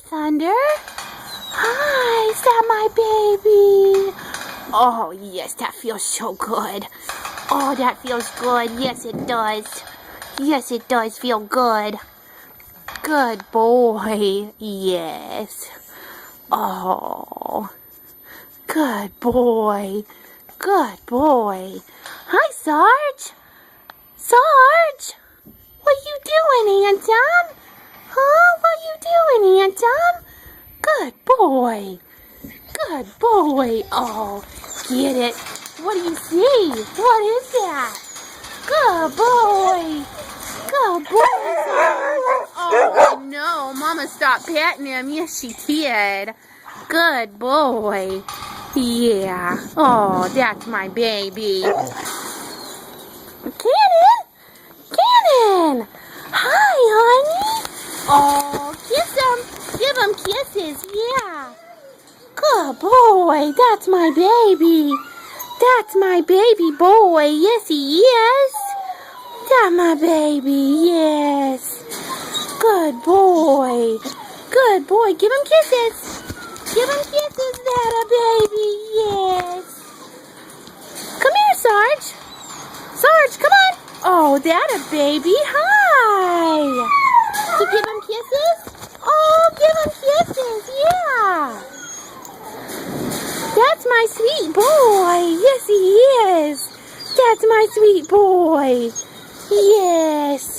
Thunder. Hi, is that my baby? Oh, yes, that feels so good. Oh, that feels good. Yes, it does. Yes, it does feel good. Good boy. Yes. Oh, good boy. Good boy. Hi, Sarge. Sarge. What you doing, handsome? Huh? What you doing, handsome? Good boy. Good boy. Oh, get it. What do you see? What is that? Good boy. Good boy, Sarge. Oh, no. Mama stopped patting him. Yes, she did. Good boy. Yeah. Oh, that's my baby. Kannon! Kannon! Hi, honey. Oh, kiss him. Give him kisses. Yeah. Good boy. That's my baby. That's my baby boy. Yes, he is. That's my baby. Yes. Good boy. Good boy. Give him kisses. Give him kisses, that a baby. Yes. Come here, Sarge. Sarge, come on. Oh, that a baby. Hi. To give him kisses? Oh, give him kisses. Yeah. That's my sweet boy. Yes, he is. That's my sweet boy. Yes.